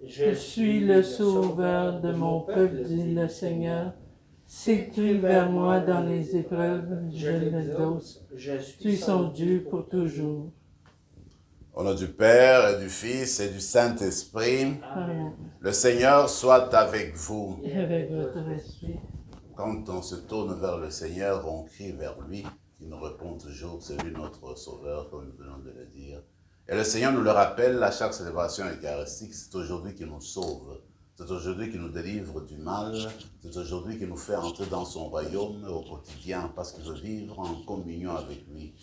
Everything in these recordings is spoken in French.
Je suis le sauveur de mon peuple, dit le Seigneur. S'écrie vers moi dans les épreuves, je l'exauce. Je suis son Dieu pour toujours. Au nom du Père et du Fils et du Saint-Esprit, Amen. Le Seigneur soit avec vous. Et avec votre esprit. Quand on se tourne vers le Seigneur, on crie vers lui. Il nous répond toujours, c'est lui notre Sauveur, comme nous venons de le dire. Et le Seigneur nous le rappelle à chaque célébration eucharistique, c'est aujourd'hui qu'il nous sauve. C'est aujourd'hui qu'il nous délivre du mal. C'est aujourd'hui qu'il nous fait entrer dans son royaume au quotidien, parce qu'il veut vivre en communion avec lui.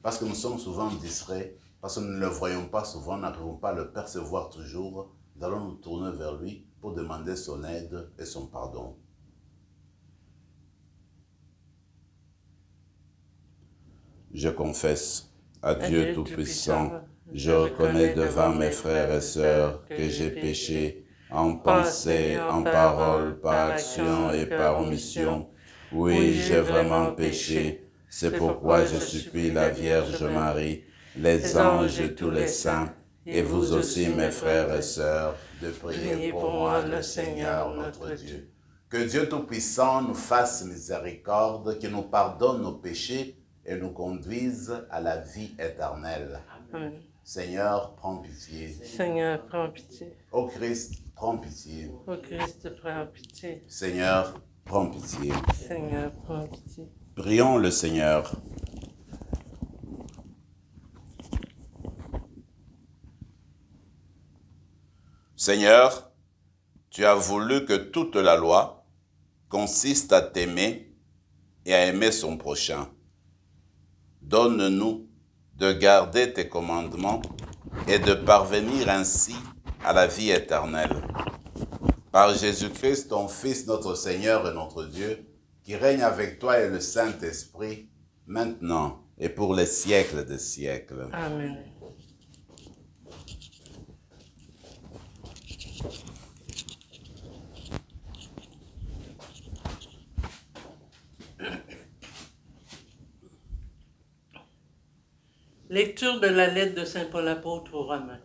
Parce que nous sommes souvent distraits, parce que nous ne le voyons pas souvent, nous n'arrivons pas à le percevoir toujours, nous allons nous tourner vers lui pour demander son aide et son pardon. Je confesse à Dieu Tout-Puissant, je reconnais devant mes frères et sœurs que j'ai péché en pensée, en parole, par action et par omission. Oui, j'ai vraiment péché. C'est pourquoi je supplie la Vierge Marie, les anges et tous les saints, et vous aussi mes frères et sœurs, de prier pour moi le Seigneur notre Dieu. Que Dieu Tout-Puissant nous fasse miséricorde, qu'il nous pardonne nos péchés et nous conduise à la vie éternelle. Amen. Seigneur, prends pitié. Seigneur, prends pitié. Ô Christ, prends pitié. Ô Christ, prends pitié. Seigneur, prends pitié. Seigneur, prends pitié. Prions le Seigneur. Seigneur, tu as voulu que toute la loi consiste à t'aimer et à aimer son prochain. Donne-nous de garder tes commandements et de parvenir ainsi à la vie éternelle. Par Jésus-Christ, ton Fils, notre Seigneur et notre Dieu, qui règne avec toi et le Saint-Esprit, maintenant et pour les siècles des siècles. Amen. Lecture de la lettre de Saint Paul apôtre aux Romains.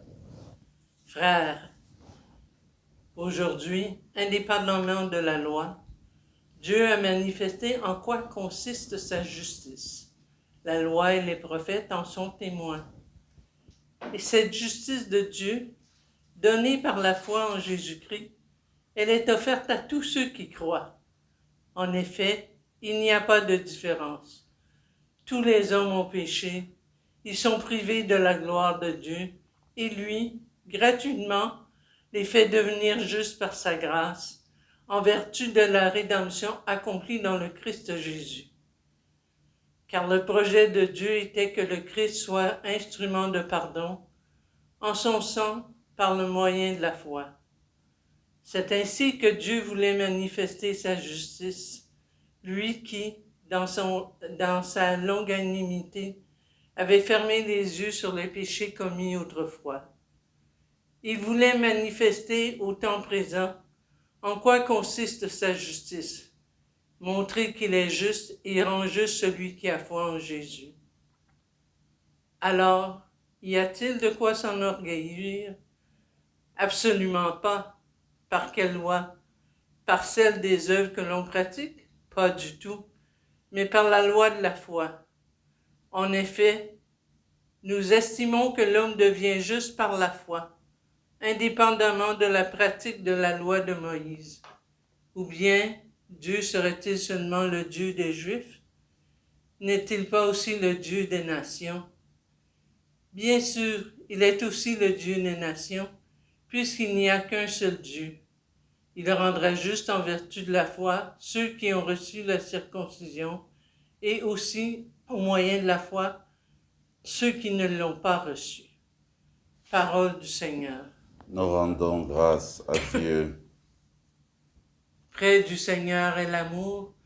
Frères, aujourd'hui, indépendamment de la loi, Dieu a manifesté en quoi consiste sa justice. La loi et les prophètes en sont témoins. Et cette justice de Dieu, donnée par la foi en Jésus-Christ, elle est offerte à tous ceux qui croient. En effet, il n'y a pas de différence. Tous les hommes ont péché. Ils sont privés de la gloire de Dieu, et lui, gratuitement, les fait devenir justes par sa grâce, en vertu de la rédemption accomplie dans le Christ Jésus. Car le projet de Dieu était que le Christ soit instrument de pardon, en son sang, par le moyen de la foi. C'est ainsi que Dieu voulait manifester sa justice, lui qui, dans sa longanimité, avait fermé les yeux sur les péchés commis autrefois. Il voulait manifester au temps présent en quoi consiste sa justice, montrer qu'il est juste et rend juste celui qui a foi en Jésus. Alors, y a-t-il de quoi s'enorgueillir? Absolument pas. Par quelle loi? Par celle des œuvres que l'on pratique? Pas du tout, mais par la loi de la foi. En effet, nous estimons que l'homme devient juste par la foi, indépendamment de la pratique de la loi de Moïse. Ou bien, Dieu serait-il seulement le Dieu des Juifs? N'est-il pas aussi le Dieu des nations? Bien sûr, il est aussi le Dieu des nations, puisqu'il n'y a qu'un seul Dieu. Il rendra juste en vertu de la foi ceux qui ont reçu la circoncision, et aussi, au moyen de la foi, ceux qui ne l'ont pas reçu. Parole du Seigneur. Nous rendons grâce à Dieu. Près du Seigneur est l'amour,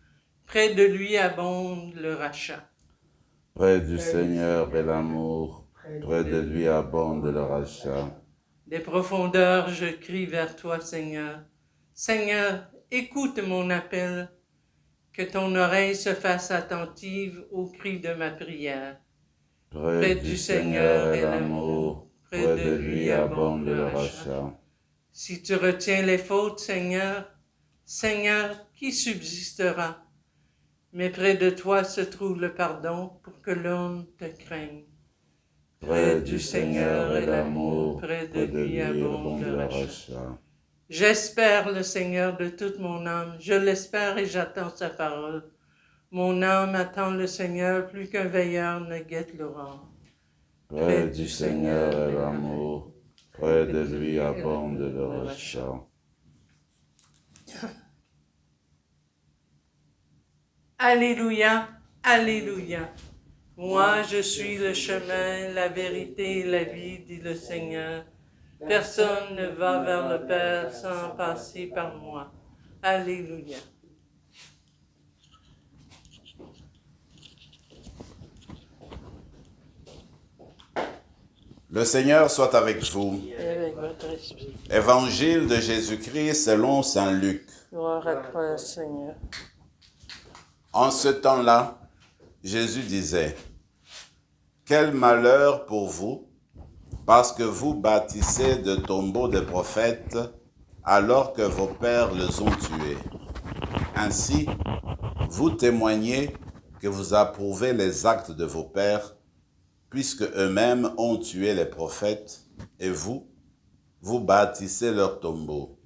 près de lui abonde le rachat. Près du Seigneur est l'amour, près de lui abonde le rachat. Des profondeurs, je crie vers toi, Seigneur. Seigneur, écoute mon appel, que ton oreille se fasse attentive au cri de ma prière. Près du Seigneur est l'amour, près de lui abonde le rachat. Si tu retiens les fautes, Seigneur, qui subsistera? Mais près de toi se trouve le pardon pour que l'homme te craigne. Près du Seigneur est l'amour, près de lui abonde le rachat. rachat. J'espère le Seigneur de toute mon âme, je l'espère et j'attends sa parole. Mon âme attend le Seigneur plus qu'un veilleur ne guette l'aurore. Près du Seigneur est l'amour, près de lui abonde le rachat. Alléluia, Alléluia. Moi, je suis le chemin, la vérité et la vie, dit le Seigneur. Personne ne va vers le Père sans passer par moi. Alléluia. Le Seigneur soit avec vous. Et avec votre esprit. Évangile de Jésus-Christ selon saint Luc. Gloire à toi, Seigneur. En ce temps-là, Jésus disait, « Quel malheur pour vous, parce que vous bâtissez de tombeaux de prophètes, alors que vos pères les ont tués. Ainsi, vous témoignez que vous approuvez les actes de vos pères, puisque eux-mêmes ont tué les prophètes, et vous bâtissez leurs tombeaux.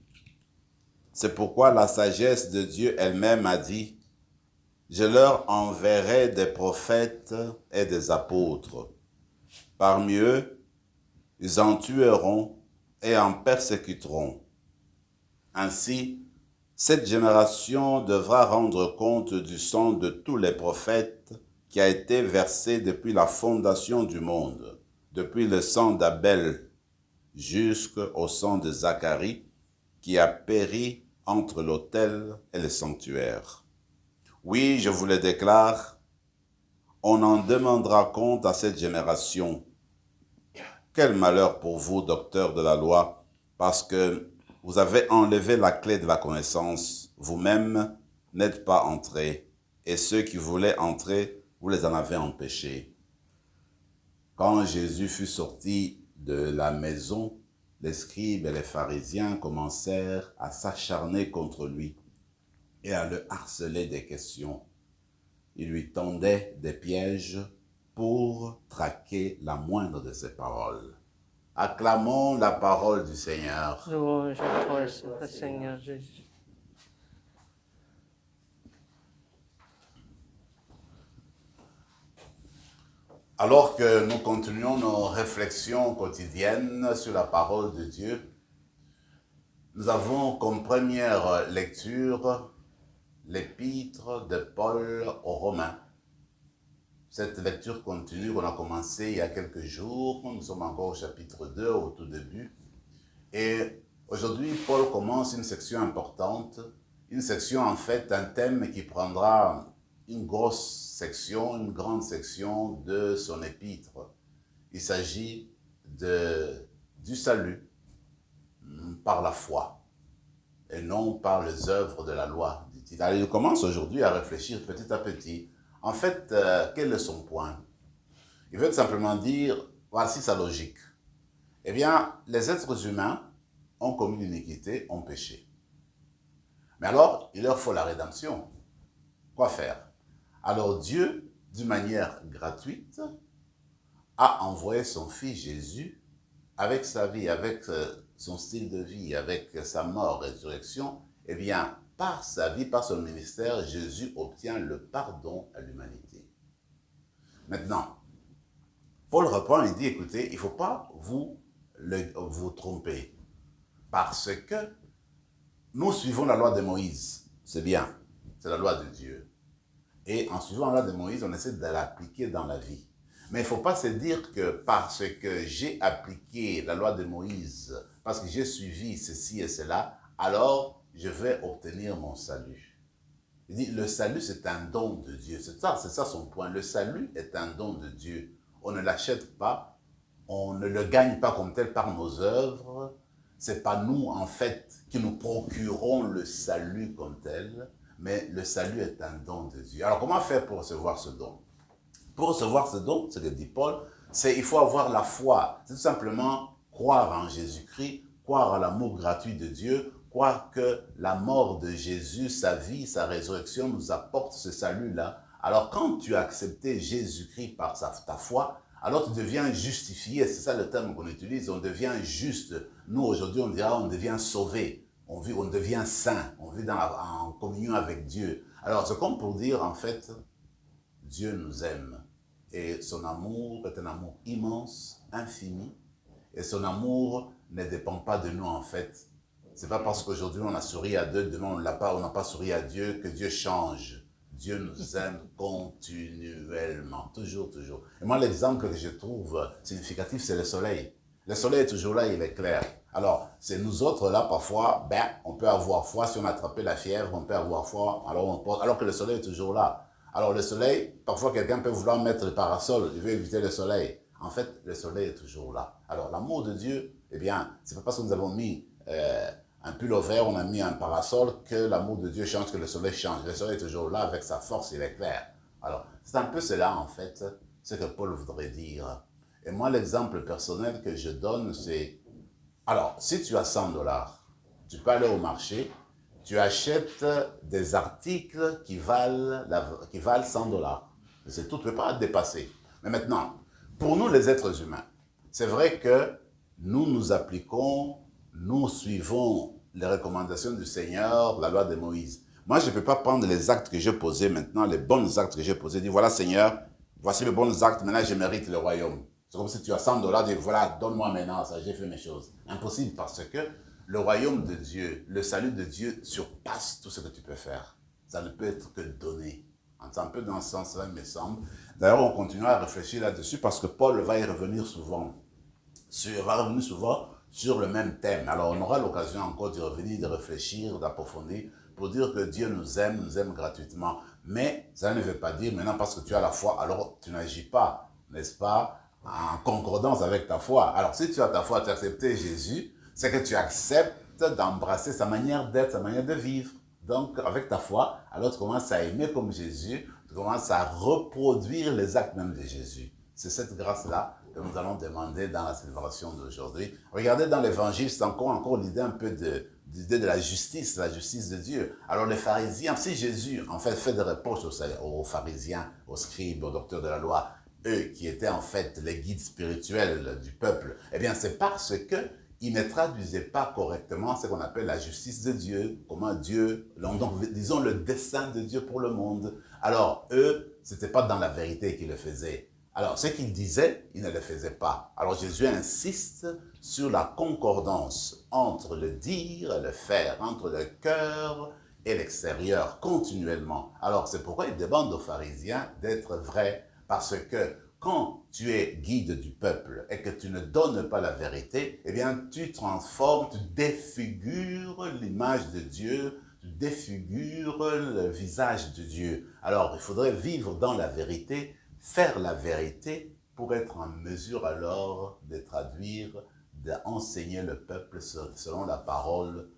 C'est pourquoi la sagesse de Dieu elle-même a dit, « Je leur enverrai des prophètes et des apôtres. Parmi eux, ils en tueront et en persécuteront. Ainsi, cette génération devra rendre compte du sang de tous les prophètes qui a été versé depuis la fondation du monde, depuis le sang d'Abel jusqu'au sang de Zacharie, qui a péri entre l'autel et le sanctuaire. Oui, je vous le déclare, on en demandera compte à cette génération. Quel malheur pour vous, docteurs de la loi, parce que vous avez enlevé la clé de la connaissance, vous-même n'êtes pas entrés, et ceux qui voulaient entrer, vous les en avez empêchés. » Quand Jésus fut sorti de la maison, les scribes et les pharisiens commencèrent à s'acharner contre lui et à le harceler des questions. Ils lui tendaient des pièges pour traquer la moindre de ses paroles. Acclamons la parole du Seigneur. Louange à toi, Seigneur Jésus. Alors que nous continuons nos réflexions quotidiennes sur la parole de Dieu, nous avons comme première lecture l'épître de Paul aux Romains. Cette lecture continue qu'on a commencé il y a quelques jours, nous sommes encore au chapitre 2, au tout début. Et aujourd'hui, Paul commence une section importante, une section en fait, un thème qui prendra une grosse section, une grande section de son épître. Il s'agit du salut par la foi et non par les œuvres de la loi, dit-il. Alors, il commence aujourd'hui à réfléchir petit à petit. En fait, quel est son point? Il veut tout simplement dire, voici sa logique. Eh bien, les êtres humains ont commis l'iniquité, ont péché. Mais alors, il leur faut la rédemption. Quoi faire? Alors Dieu, d'une manière gratuite, a envoyé son Fils Jésus avec sa vie, avec son style de vie, avec sa mort, résurrection. Eh bien, par sa vie, par son ministère, Jésus obtient le pardon à l'humanité. Maintenant, Paul reprend et dit, écoutez, il ne faut pas vous tromper, parce que nous suivons la loi de Moïse, c'est bien, c'est la loi de Dieu. Et en suivant la loi de Moïse, on essaie de l'appliquer dans la vie. Mais il ne faut pas se dire que parce que j'ai appliqué la loi de Moïse, parce que j'ai suivi ceci et cela, alors je vais obtenir mon salut. Il dit, le salut c'est un don de Dieu. C'est ça son point. Le salut est un don de Dieu. On ne l'achète pas, on ne le gagne pas comme tel par nos œuvres. Ce n'est pas nous, en fait, qui nous procurons le salut comme tel, mais le salut est un don de Dieu. Alors, comment faire pour recevoir ce don? Pour recevoir ce don, ce que dit Paul, c'est il faut avoir la foi. C'est tout simplement croire en Jésus-Christ croire à l'amour gratuit de Dieu, croire que la mort de Jésus, sa vie, sa résurrection nous apporte ce salut-là. Alors quand tu as accepté Jésus-Christ par ta foi, alors tu deviens justifié, c'est ça le terme qu'on utilise, on devient juste. Nous aujourd'hui on dira on devient sauvé, on devient saint, on vit en communion avec Dieu. Alors c'est comme pour dire en fait, Dieu nous aime et son amour est un amour immense, infini, et son amour ne dépend pas de nous en fait. C'est pas parce qu'aujourd'hui on a souri à Dieu, demain on n'a pas souri à Dieu que Dieu change. Dieu nous aime continuellement, toujours, toujours. Et moi, l'exemple que je trouve significatif, c'est le soleil. Le soleil est toujours là, il est clair. Alors, c'est nous autres là, parfois, on peut avoir froid, si on a attrapé la fièvre, on peut avoir froid, alors que le soleil est toujours là. Alors, le soleil, parfois quelqu'un peut vouloir mettre le parasol, il veut éviter le soleil. En fait, le soleil est toujours là. Alors, l'amour de Dieu, eh bien, c'est pas parce que nous avons mis un pull vert, on a mis un parasol, que l'amour de Dieu change, que le soleil change. Le soleil est toujours là avec sa force, il est clair. Alors, c'est un peu cela, en fait, ce que Paul voudrait dire. Et moi, l'exemple personnel que je donne, c'est... Alors, si tu as 100 $, tu peux aller au marché, tu achètes des articles qui valent 100 $. C'est tout, tu ne peux pas dépasser. Mais maintenant, pour nous, les êtres humains, c'est vrai que nous appliquons, nous suivons les recommandations du Seigneur, la loi de Moïse. Moi, je ne peux pas prendre les actes que j'ai posés maintenant, les bons actes que j'ai posés, dire voilà Seigneur, voici les bons actes, maintenant je mérite le royaume. C'est comme si tu as 100 $, dis voilà, donne-moi maintenant ça, j'ai fait mes choses. Impossible parce que le royaume de Dieu, le salut de Dieu surpasse tout ce que tu peux faire. Ça ne peut être que donné. C'est un peu dans ce sens-là, il me semble. D'ailleurs, on continuera à réfléchir là-dessus parce que Paul va y revenir souvent. Sur le même thème. Alors, on aura l'occasion encore d'y revenir, de réfléchir, d'approfondir, pour dire que Dieu nous aime gratuitement. Mais ça ne veut pas dire maintenant parce que tu as la foi, alors tu n'agis pas, n'est-ce pas, en concordance avec ta foi. Alors, si tu as ta foi, tu as accepté Jésus, c'est que tu acceptes d'embrasser sa manière d'être, sa manière de vivre. Donc, avec ta foi, alors tu commences à aimer comme Jésus, tu commences à reproduire les actes même de Jésus. C'est cette grâce-là que nous allons demander dans la célébration d'aujourd'hui. Regardez dans l'évangile, c'est encore l'idée un peu l'idée de la justice de Dieu. Alors les pharisiens, si Jésus en fait des reproches aux pharisiens, aux scribes, aux docteurs de la loi, eux qui étaient en fait les guides spirituels du peuple, eh bien c'est parce que ils ne traduisaient pas correctement ce qu'on appelle la justice de Dieu, comment Dieu, donc disons le dessein de Dieu pour le monde. Alors eux, c'était pas dans la vérité qu'ils le faisaient. Alors, ce qu'il disait, il ne le faisait pas. Alors, Jésus insiste sur la concordance entre le dire et le faire, entre le cœur et l'extérieur, continuellement. Alors, c'est pourquoi il demande aux pharisiens d'être vrais, parce que quand tu es guide du peuple et que tu ne donnes pas la vérité, eh bien, tu transformes, tu défigures l'image de Dieu, tu défigures le visage de Dieu. Alors, il faudrait vivre dans la vérité, faire la vérité pour être en mesure alors de traduire, d'enseigner le peuple selon la parole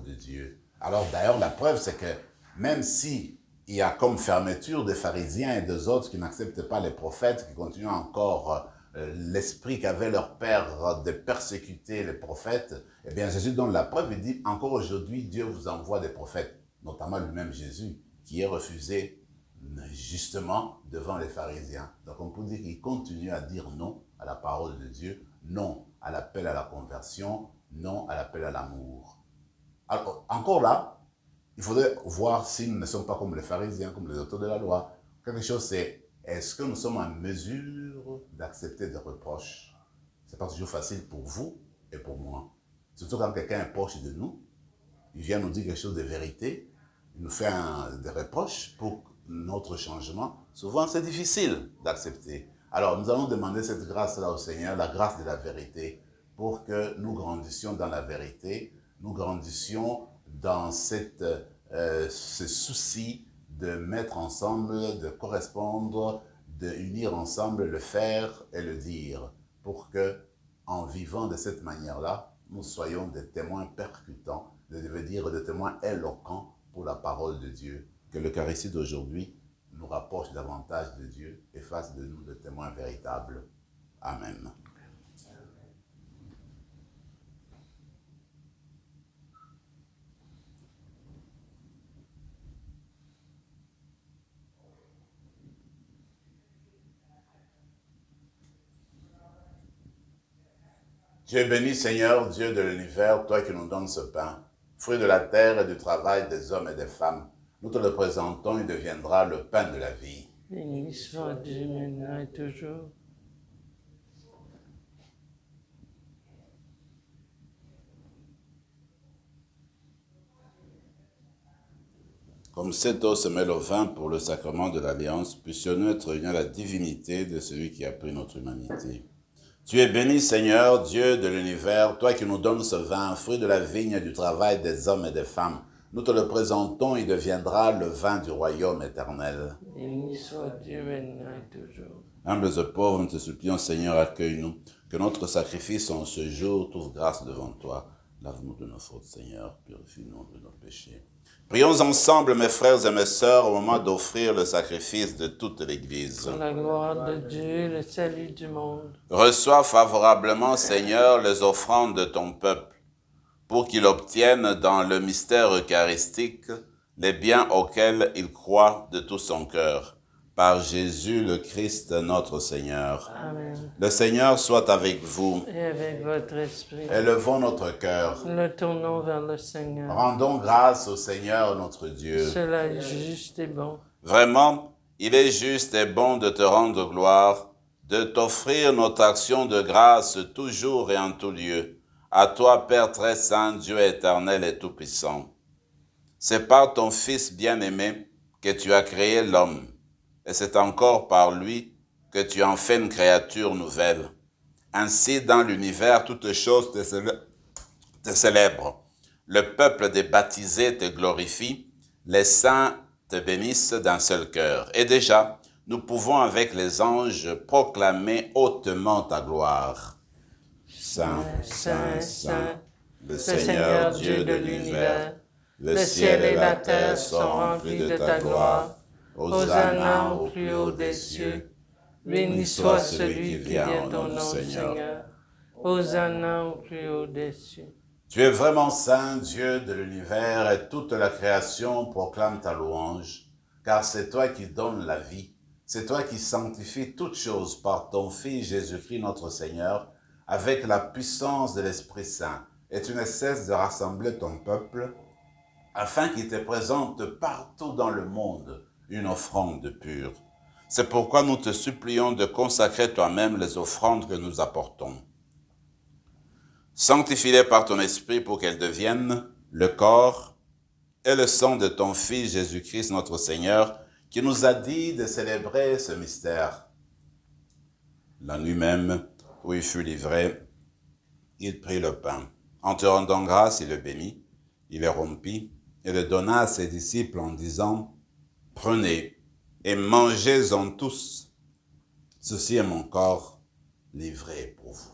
de Dieu. Alors d'ailleurs, la preuve, c'est que même si il y a comme fermeture des pharisiens et des autres qui n'acceptent pas les prophètes, qui continuent encore l'esprit qu'avait leur père de persécuter les prophètes, eh bien Jésus donne la preuve, il dit, encore aujourd'hui, Dieu vous envoie des prophètes, notamment lui-même Jésus, qui est refusé justement devant les pharisiens. Donc on peut dire qu'il continue à dire non à la parole de Dieu, non à l'appel à la conversion, non à l'appel à l'amour. Alors encore là, il faudrait voir si nous ne sommes pas comme les pharisiens, comme les auteurs de la loi. Quelque chose c'est, est-ce que nous sommes en mesure d'accepter des reproches? C'est pas toujours facile pour vous et pour moi. Surtout quand quelqu'un est proche de nous, il vient nous dire quelque chose de vérité, il nous fait des reproches pour notre changement. Souvent, c'est difficile d'accepter. Alors, nous allons demander cette grâce-là au Seigneur, la grâce de la vérité, pour que nous grandissions dans la vérité, nous grandissions dans ce souci de mettre ensemble, de correspondre, de unir ensemble le faire et le dire, pour que, en vivant de cette manière-là, nous soyons des témoins percutants, de devenir des témoins éloquents pour la parole de Dieu. Que l'Eucharistie d'aujourd'hui nous rapproche davantage de Dieu et fasse de nous des témoins véritables. Amen. Tu es béni, Seigneur, Dieu de l'univers, toi qui nous donnes ce pain, fruit de la terre et du travail des hommes et des femmes. Nous te le présentons, il deviendra le pain de la vie. Béni soit Dieu maintenant et toujours. Comme cette eau se mêle au vin pour le sacrement de l'Alliance, puissions-nous être unis à la divinité de celui qui a pris notre humanité. Tu es béni, Seigneur, Dieu de l'univers, toi qui nous donnes ce vin, fruit de la vigne et du travail des hommes et des femmes. Nous te le présentons, il deviendra le vin du royaume éternel. Béni soit Dieu maintenant et toujours. Humbles et pauvres, nous te supplions, Seigneur, accueille-nous, que notre sacrifice en ce jour trouve grâce devant toi. Lave-nous de nos fautes, Seigneur, purifie-nous de nos péchés. Prions ensemble, mes frères et mes sœurs, au moment d'offrir le sacrifice de toute l'Église. Pour la gloire de Dieu et le salut du monde. Reçois favorablement, Seigneur, les offrandes de ton peuple, pour qu'il obtienne dans le mystère eucharistique les biens auxquels il croit de tout son cœur. Par Jésus le Christ, notre Seigneur. Amen. Le Seigneur soit avec vous. Et avec votre esprit. Élevons notre cœur. Nous tournons vers le Seigneur. Rendons grâce au Seigneur notre Dieu. Cela est juste et bon. Vraiment, il est juste et bon de te rendre gloire, de t'offrir notre action de grâce toujours et en tout lieu. À toi, Père très saint, Dieu éternel et tout-puissant. C'est par ton Fils bien-aimé que tu as créé l'homme, et c'est encore par lui que tu en fais une créature nouvelle. Ainsi, dans l'univers, toutes choses te célèbrent. Le peuple des baptisés te glorifie, les saints te bénissent d'un seul cœur. Et déjà, nous pouvons avec les anges proclamer hautement ta gloire. Saint, Saint, Saint, le Seigneur Dieu de l'univers, le ciel et la terre sont remplis de ta gloire. Hosanna au plus haut des cieux. Béni soit celui qui vient au nom du Seigneur. Hosanna au plus haut des cieux. Tu es vraiment saint, Dieu de l'univers, et toute la création proclame ta louange, car c'est toi qui donnes la vie, c'est toi qui sanctifies toutes choses par ton Fils Jésus-Christ notre Seigneur, avec la puissance de l'Esprit Saint, et tu ne cesses de rassembler ton peuple, afin qu'il te présente partout dans le monde une offrande pure. C'est pourquoi nous te supplions de consacrer toi-même les offrandes que nous apportons. Sanctifie-les par ton esprit pour qu'elles deviennent le corps et le sang de ton Fils Jésus-Christ notre Seigneur, qui nous a dit de célébrer ce mystère. La nuit même où il fut livré, il prit le pain. En te rendant grâce, il le bénit, il le rompit et le donna à ses disciples en disant, « Prenez et mangez-en tous. Ceci est mon corps livré pour vous. »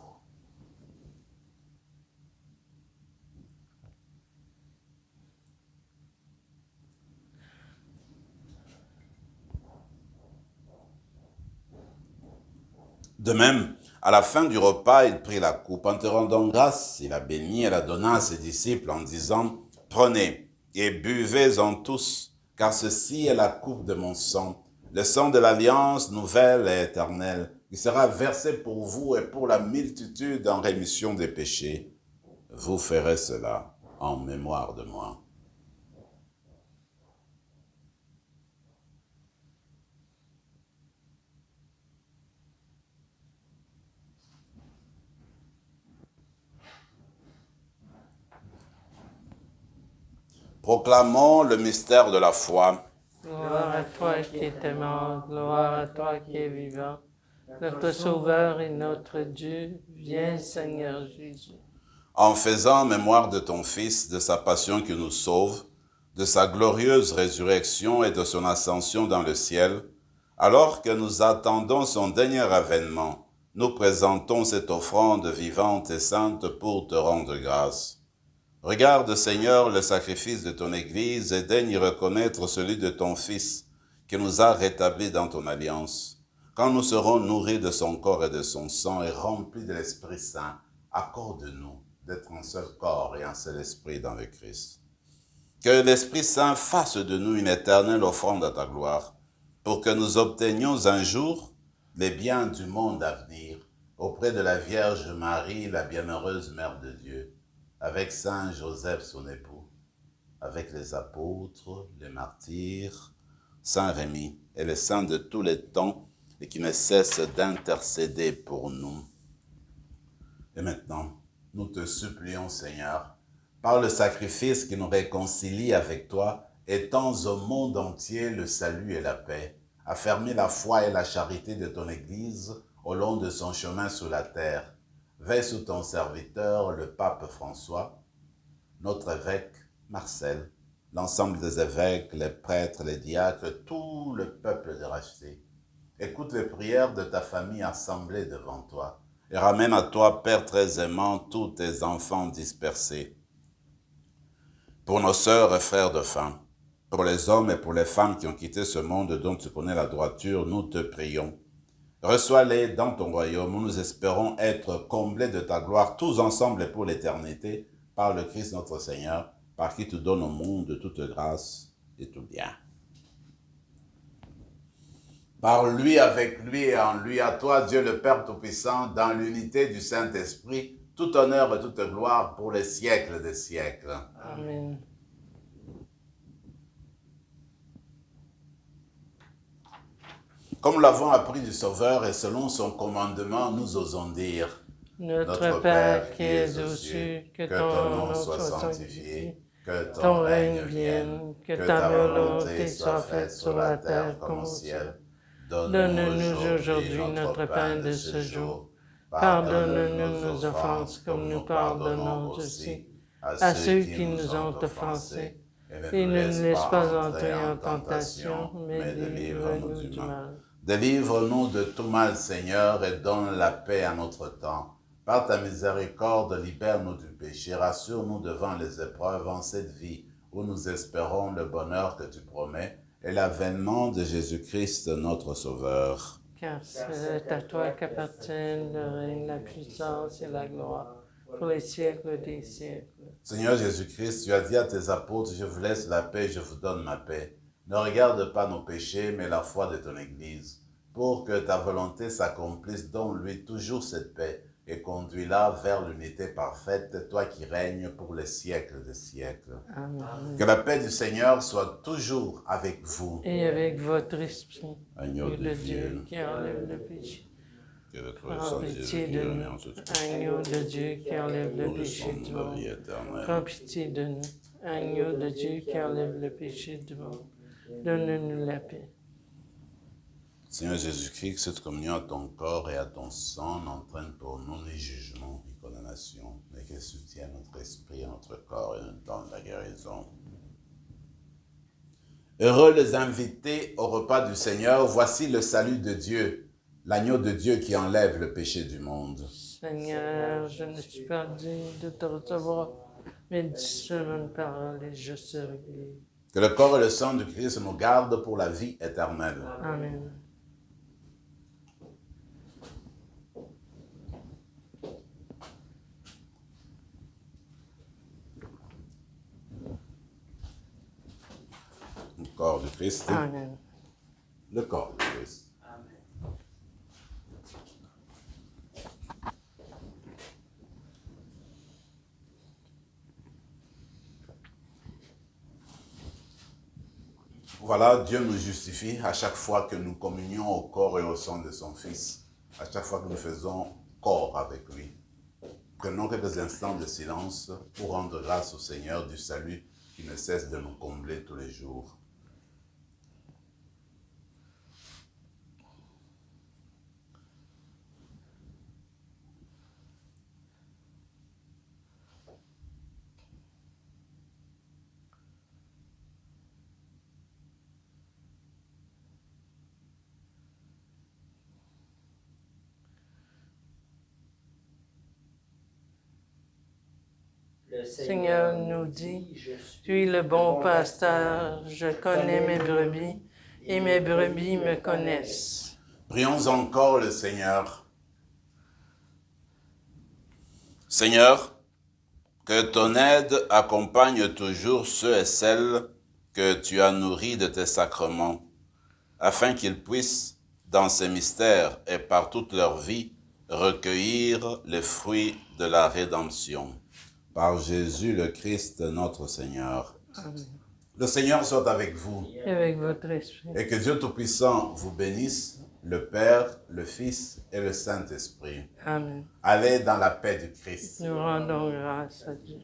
De même, à la fin du repas, il prit la coupe. En te rendant grâce, il la bénit et la donna à ses disciples en disant, « Prenez et buvez-en tous, car ceci est la coupe de mon sang, le sang de l'alliance nouvelle et éternelle, qui sera versé pour vous et pour la multitude en rémission des péchés. Vous ferez cela en mémoire de moi. » Proclamons le mystère de la foi. Gloire à toi qui es mort, gloire à toi qui es vivant. Notre Sauveur et notre Dieu, viens Seigneur Jésus. En faisant mémoire de ton Fils, de sa passion qui nous sauve, de sa glorieuse résurrection et de son ascension dans le ciel, alors que nous attendons son dernier avènement, nous présentons cette offrande vivante et sainte pour te rendre grâce. Regarde, Seigneur, le sacrifice de ton Église et daigne y reconnaître celui de ton Fils, qui nous a rétablis dans ton alliance. Quand nous serons nourris de son corps et de son sang et remplis de l'Esprit Saint, accorde-nous d'être un seul corps et un seul esprit dans le Christ. Que l'Esprit Saint fasse de nous une éternelle offrande à ta gloire, pour que nous obtenions un jour les biens du monde à venir, auprès de la Vierge Marie, la bienheureuse Mère de Dieu, avec Saint Joseph, son époux, avec les apôtres, les martyrs, Saint Rémy et les saints de tous les temps, et qui ne cessent d'intercéder pour nous. Et maintenant, nous te supplions, Seigneur, par le sacrifice qui nous réconcilie avec toi, étends au monde entier le salut et la paix. Affermis la foi et la charité de ton Église au long de son chemin sur la terre. Veille sur ton serviteur, le pape François, notre évêque Marcel, l'ensemble des évêques, les prêtres, les diacres, tout le peuple de racheté. Écoute les prières de ta famille assemblée devant toi et ramène à toi, Père très aimant, tous tes enfants dispersés. Pour nos sœurs et frères de faim, pour les hommes et pour les femmes qui ont quitté ce monde dont tu connais la droiture, nous te prions. Reçois-les dans ton royaume où nous espérons être comblés de ta gloire, tous ensemble et pour l'éternité, par le Christ notre Seigneur, par qui tu donnes au monde toute grâce et tout bien. Par lui, avec lui et en lui, à toi, Dieu le Père Tout-Puissant, dans l'unité du Saint-Esprit, tout honneur et toute gloire pour les siècles des siècles. Amen. Comme nous l'avons appris du Sauveur et selon son commandement, nous osons dire: Notre Père qui es aux cieux, que ton nom soit sanctifié, que ton règne vienne, que ta volonté soit faite sur la terre comme au ciel. Donne-nous aujourd'hui notre pain de ce jour. Pardonne-nous nos offenses comme nous pardonnons aussi à ceux qui nous ont offensés. Et ne nous laisse pas entrer en tentation, mais délivre-nous du mal. Délivre-nous de tout mal, Seigneur, et donne la paix à notre temps. Par ta miséricorde, libère-nous du péché, rassure-nous devant les épreuves en cette vie où nous espérons le bonheur que tu promets et l'avènement de Jésus-Christ, notre Sauveur. Car c'est à toi qu'appartiennent le règne, la puissance et la gloire pour les siècles des siècles. Seigneur Jésus-Christ, tu as dit à tes apôtres: je vous laisse la paix, je vous donne ma paix. Ne regarde pas nos péchés, mais la foi de ton Église, pour que ta volonté s'accomplisse. Donne-lui toujours cette paix et conduis-la vers l'unité parfaite, toi qui règnes pour les siècles des siècles. Amen. Que la paix du Seigneur soit toujours avec vous. Et avec votre esprit, Agneau de Dieu, qui enlève le péché. que votre Prends sang pitié Jésus de remet nous, en toute agneau de Dieu qui enlève le péché nourrisson du de la monde. vie éternelle. Prends pitié de nous, agneau de Dieu qui enlève le péché du monde. Donne-nous la paix. Seigneur Jésus-Christ, que cette communion à ton corps et à ton sang n'entraîne pour nous ni jugement ni condamnation, mais qu'elle soutienne notre esprit et notre corps et nous donne la guérison. Heureux les invités au repas du Seigneur, voici le salut de Dieu, l'agneau de Dieu qui enlève le péché du monde. Seigneur, je ne suis pas digne de te recevoir, mais dis seulement une parole et je serai guéri. Que le corps et le sang du Christ nous gardent pour la vie éternelle. Amen. Le corps du Christ. Amen. Le corps du Christ. Voilà, Dieu nous justifie à chaque fois que nous communions au corps et au sang de son Fils, à chaque fois que nous faisons corps avec lui. Prenons quelques instants de silence pour rendre grâce au Seigneur du salut qui ne cesse de nous combler tous les jours. Le Seigneur nous dit, tu es le bon pasteur, je connais mes brebis et mes brebis me connaissent. Prions encore le Seigneur. Seigneur, que ton aide accompagne toujours ceux et celles que tu as nourris de tes sacrements, afin qu'ils puissent, dans ces mystères et par toute leur vie, recueillir les fruits de la rédemption. Par Jésus le Christ notre Seigneur. Amen. Le Seigneur soit avec vous. Et avec votre esprit. Et que Dieu Tout-Puissant vous bénisse, le Père, le Fils et le Saint-Esprit. Amen. Allez dans la paix du Christ. Nous rendons grâce à Dieu.